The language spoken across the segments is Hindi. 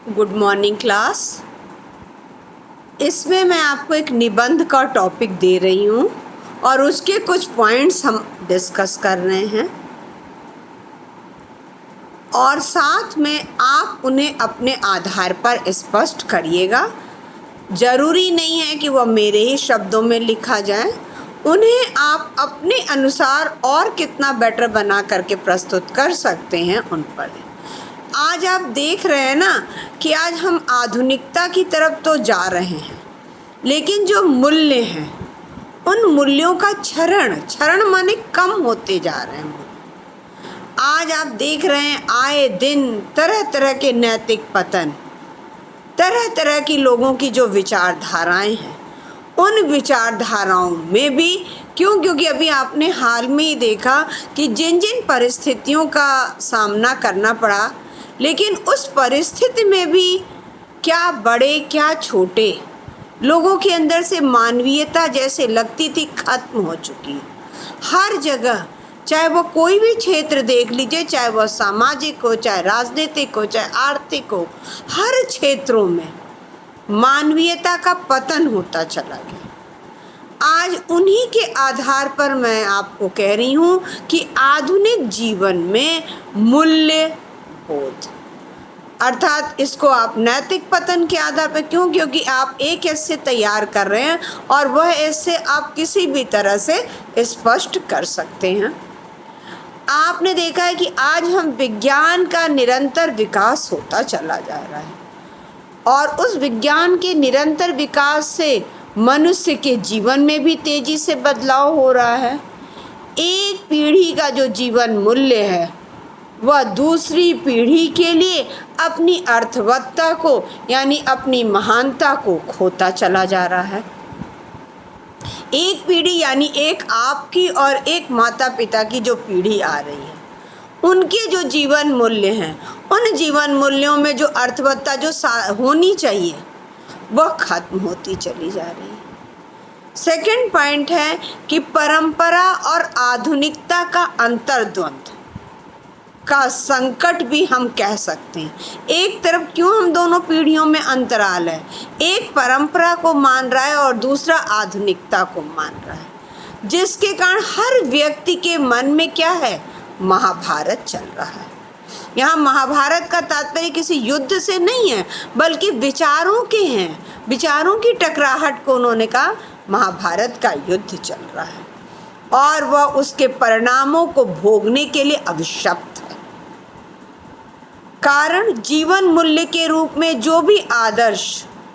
Good morning class. इसमें मैं आपको एक निबंध का टॉपिक दे रही हूँ और उसके कुछ पॉइंट्स हम डिस्कस कर रहे हैं और साथ में आप उन्हें अपने आधार पर स्पष्ट करिएगा। ज़रूरी नहीं है कि वह मेरे ही शब्दों में लिखा जाए, उन्हें आप अपने अनुसार और कितना बेटर बना करके प्रस्तुत कर सकते हैं उन पर। आज आप देख रहे हैं ना कि आज हम आधुनिकता की तरफ तो जा रहे हैं, लेकिन जो मूल्य हैं उन मूल्यों का क्षरण माने कम होते जा रहे हैं। आज आप देख रहे हैं आए दिन तरह तरह के नैतिक पतन, तरह तरह की लोगों की जो विचारधाराएं हैं, उन विचारधाराओं में भी क्योंकि अभी आपने हाल में ही देखा कि जिन जिन परिस्थितियों का सामना करना पड़ा, लेकिन उस परिस्थिति में भी क्या बड़े क्या छोटे लोगों के अंदर से मानवीयता जैसे लगती थी खत्म हो चुकी है। हर जगह, चाहे वो कोई भी क्षेत्र देख लीजिए, चाहे वह सामाजिक हो, चाहे राजनीतिक हो, चाहे आर्थिक हो, हर क्षेत्रों में मानवीयता का पतन होता चला गया। आज उन्हीं के आधार पर मैं आपको कह रही हूँ कि आधुनिक जीवन में मूल्य बोध, अर्थात इसको आप नैतिक पतन के आधार पर, क्योंकि आप एक ऐसे तैयार कर रहे हैं और वह ऐसे आप किसी भी तरह से स्पष्ट कर सकते हैं। आपने देखा है कि आज हम विज्ञान का निरंतर विकास होता चला जा रहा है और उस विज्ञान के निरंतर विकास से मनुष्य के जीवन में भी तेजी से बदलाव हो रहा है। एक पीढ़ी का जो जीवन मूल्य है वह दूसरी पीढ़ी के लिए अपनी अर्थवत्ता को यानी अपनी महानता को खोता चला जा रहा है। एक पीढ़ी यानी एक आपकी और एक माता पिता की जो पीढ़ी आ रही है, उनके जो जीवन मूल्य हैं, उन जीवन मूल्यों में जो अर्थवत्ता जो होनी चाहिए वह खत्म होती चली जा रही है। सेकंड पॉइंट है कि परंपरा और आधुनिकता का अंतर्द्वंद का संकट भी हम कह सकते हैं। एक तरफ क्यों हम दोनों पीढ़ियों में अंतराल है, एक परंपरा को मान रहा है और दूसरा आधुनिकता को मान रहा है, जिसके कारण हर व्यक्ति के मन में क्या है, महाभारत चल रहा है। यहाँ महाभारत का तात्पर्य किसी युद्ध से नहीं है, बल्कि विचारों के हैं, विचारों की टकराहट को उन्होंने कहा महाभारत का युद्ध चल रहा है और वह उसके परिणामों को भोगने के लिए अभिशप्त है। कारण जीवन मूल्य के रूप में जो भी आदर्श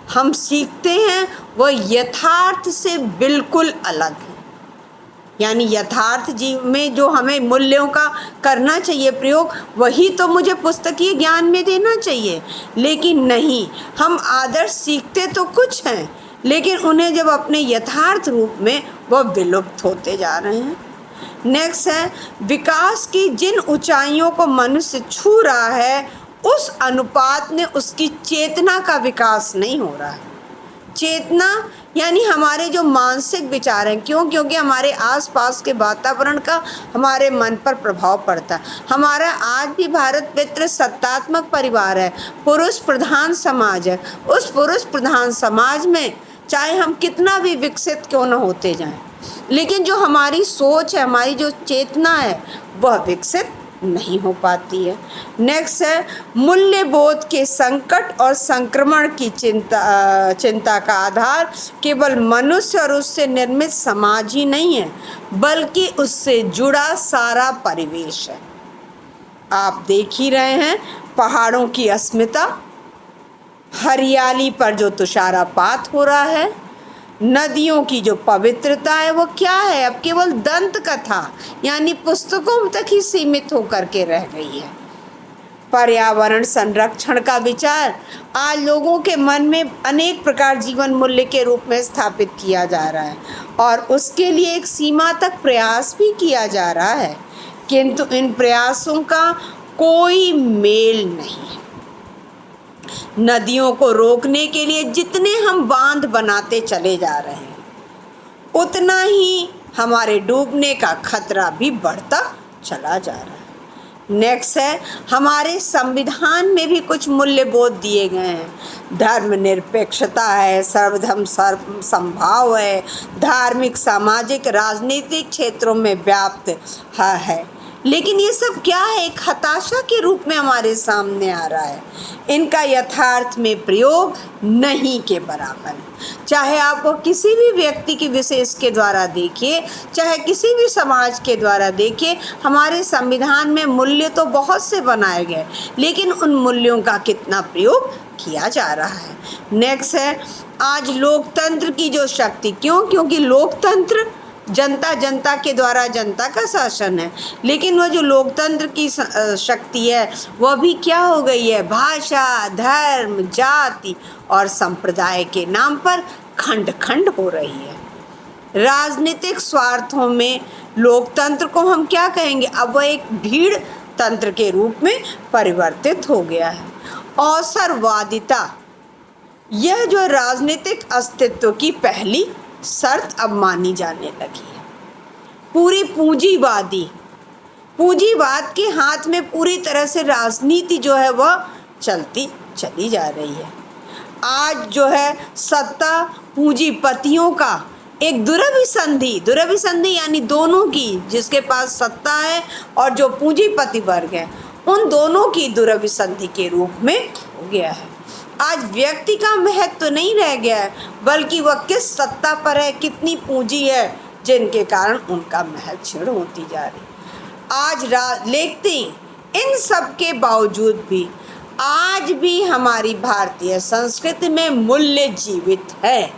हम सीखते हैं वह यथार्थ से बिल्कुल अलग है। यानी यथार्थ जीव में जो हमें मूल्यों का करना चाहिए प्रयोग, वही तो मुझे पुस्तकीय ज्ञान में देना चाहिए, लेकिन नहीं, हम आदर्श सीखते तो कुछ हैं, लेकिन उन्हें जब अपने यथार्थ रूप में वह विलुप्त होते जा रहे हैं। नेक्स्ट है विकास की जिन ऊंचाइयों को मनुष्य छू रहा है, उस अनुपात में उसकी चेतना का विकास नहीं हो रहा है। चेतना यानी हमारे जो मानसिक विचार हैं, क्योंकि हमारे आसपास के वातावरण का हमारे मन पर प्रभाव पड़ता है। हमारा आज भी भारत पितृसत्तात्मक परिवार है, पुरुष प्रधान समाज है। उस पुरुष प्रधान समाज में चाहे हम कितना भी विकसित क्यों न होते जाएं, लेकिन जो हमारी सोच है, हमारी जो चेतना है, वह विकसित नहीं हो पाती है। नेक्स्ट है मूल्य बोध के संकट और संक्रमण की चिंता का आधार केवल मनुष्य और उससे निर्मित समाज ही नहीं है, बल्कि उससे जुड़ा सारा परिवेश है। आप देख ही रहे हैं पहाड़ों की अस्मिता, हरियाली पर जो तुषारपात हो रहा है, नदियों की जो पवित्रता है वो क्या है, अब केवल दंत कथा यानी पुस्तकों तक ही सीमित होकर के रह गई है। पर्यावरण संरक्षण का विचार आज लोगों के मन में अनेक प्रकार जीवन मूल्य के रूप में स्थापित किया जा रहा है और उसके लिए एक सीमा तक प्रयास भी किया जा रहा है, किंतु इन प्रयासों का कोई मेल नहीं है। नदियों को रोकने के लिए जितने हम बांध बनाते चले जा रहे हैं, उतना ही हमारे डूबने का खतरा भी बढ़ता चला जा रहा है। नेक्स्ट है, हमारे संविधान में भी कुछ मूल्य बोध दिए गए हैं। धर्मनिरपेक्षता है, सर्वधर्म समभाव है, धार्मिक, सामाजिक, राजनीतिक क्षेत्रों में व्याप्त है। लेकिन ये सब क्या है, एक हताशा के रूप में हमारे सामने आ रहा है। इनका यथार्थ में प्रयोग नहीं के बराबर है। चाहे आप वो किसी भी व्यक्ति की विशेष के द्वारा देखिए, चाहे किसी भी समाज के द्वारा देखिए, हमारे संविधान में मूल्य तो बहुत से बनाए गए, लेकिन उन मूल्यों का कितना प्रयोग किया जा रहा है। नेक्स्ट है, आज लोकतंत्र की जो शक्ति, क्योंकि लोकतंत्र जनता के द्वारा जनता का शासन है, लेकिन वो जो लोकतंत्र की शक्ति है वह भी क्या हो गई है, भाषा, धर्म, जाति और संप्रदाय के नाम पर खंड खंड हो रही है। राजनीतिक स्वार्थों में लोकतंत्र को हम क्या कहेंगे, अब वह एक भीड़ तंत्र के रूप में परिवर्तित हो गया है। अवसरवादिता, यह जो राजनीतिक अस्तित्व की पहली शर्त अब मानी जाने लगी है। पूरी पूंजीवाद के हाथ में पूरी तरह से राजनीति जो है वह चलती चली जा रही है। आज जो है सत्ता पूंजीपतियों का एक दुरभिसंधि यानी दोनों की, जिसके पास सत्ता है और जो पूंजीपति वर्ग है, उन दोनों की दुरभिसंधि के रूप में हो गया है। आज व्यक्ति का महत्व तो नहीं रह गया है, बल्कि वह किस सत्ता पर है, कितनी पूंजी है, जिनके कारण उनका महत्व क्षीण होती जा रही। आज लेकिन इन सब के बावजूद भी आज भी हमारी भारतीय संस्कृति में मूल्य जीवित है।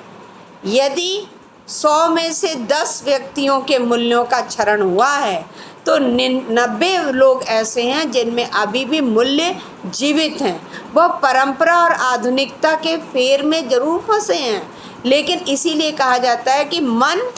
यदि 100 में से 10 व्यक्तियों के मूल्यों का क्षरण हुआ है तो 90 लोग ऐसे हैं जिनमें अभी भी मूल्य जीवित हैं। वह परंपरा और आधुनिकता के फेर में जरूर फंसे हैं, लेकिन इसीलिए कहा जाता है कि मन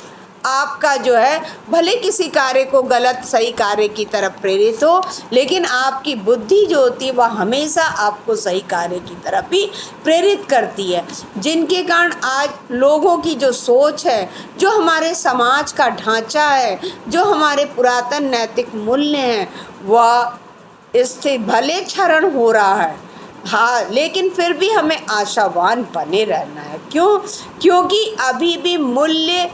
आपका जो है भले किसी कार्य को गलत सही कार्य की तरफ प्रेरित हो, लेकिन आपकी बुद्धि जो होती है वह हमेशा आपको सही कार्य की तरफ ही प्रेरित करती है, जिनके कारण आज लोगों की जो सोच है, जो हमारे समाज का ढांचा है, जो हमारे पुरातन नैतिक मूल्य हैं, वह इससे भले क्षरण हो रहा है। हाँ, लेकिन फिर भी हमें आशावान बने रहना है। क्योंकि अभी भी मूल्य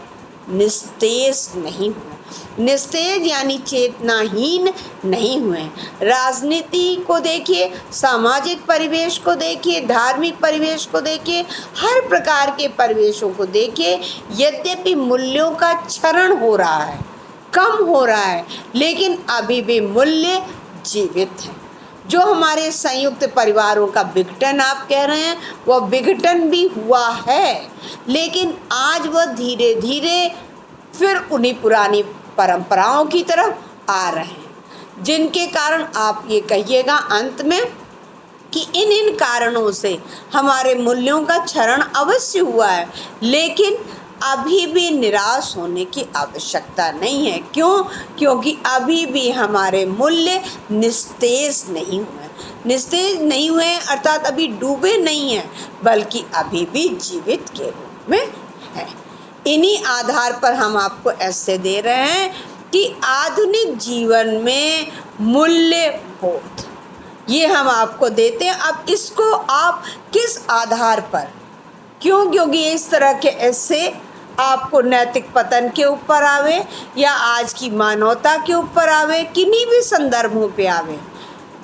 निस्तेज नहीं हुए। निस्तेज यानी चेतनाहीन नहीं हुए। राजनीति को देखिए, सामाजिक परिवेश को देखिए, धार्मिक परिवेश को देखिए, हर प्रकार के परिवेशों को देखिए, यद्यपि मूल्यों का क्षरण हो रहा है, कम हो रहा है, लेकिन अभी भी मूल्य जीवित है। जो हमारे संयुक्त परिवारों का विघटन आप कह रहे हैं, वह विघटन भी हुआ है, लेकिन आज वह धीरे धीरे फिर उन्हीं पुरानी परंपराओं की तरफ आ रहे हैं, जिनके कारण आप ये कहिएगा अंत में कि इन कारणों से हमारे मूल्यों का क्षरण अवश्य हुआ है, लेकिन अभी भी निराश होने की आवश्यकता नहीं है। क्योंकि अभी भी हमारे मूल्य निस्तेज नहीं हुए अर्थात अभी डूबे नहीं हैं, बल्कि अभी भी जीवित के रूप में है। इन्हीं आधार पर हम आपको ऐसे दे रहे हैं कि आधुनिक जीवन में मूल्य बोध, ये हम आपको देते हैं। अब इसको आप किस आधार पर, क्योंकि इस तरह के ऐसे आपको नैतिक पतन के ऊपर आवे या आज की मानवता के ऊपर आवे, किन्हीं भी संदर्भों पे आवे,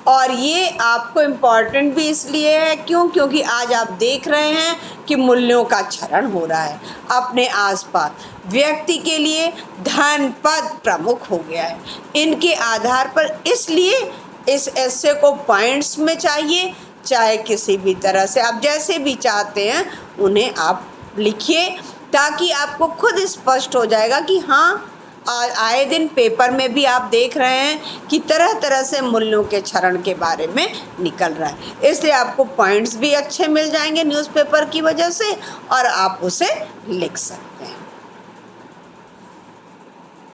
और ये आपको इम्पॉर्टेंट भी इसलिए है क्योंकि आज आप देख रहे हैं कि मूल्यों का क्षरण हो रहा है अपने आसपास। व्यक्ति के लिए धन पद प्रमुख हो गया है। इनके आधार पर इसलिए इस ऐसे को पॉइंट्स में चाहिए, चाहे किसी भी तरह से आप जैसे भी चाहते हैं उन्हें आप लिखिए, ताकि आपको खुद स्पष्ट हो जाएगा कि हाँ, आए दिन पेपर में भी आप देख रहे हैं कि तरह तरह से मूल्यों के क्षरण के बारे में निकल रहा है। इसलिए आपको पॉइंट्स भी अच्छे मिल जाएंगे न्यूज़पेपर की वजह से, और आप उसे लिख सकते हैं।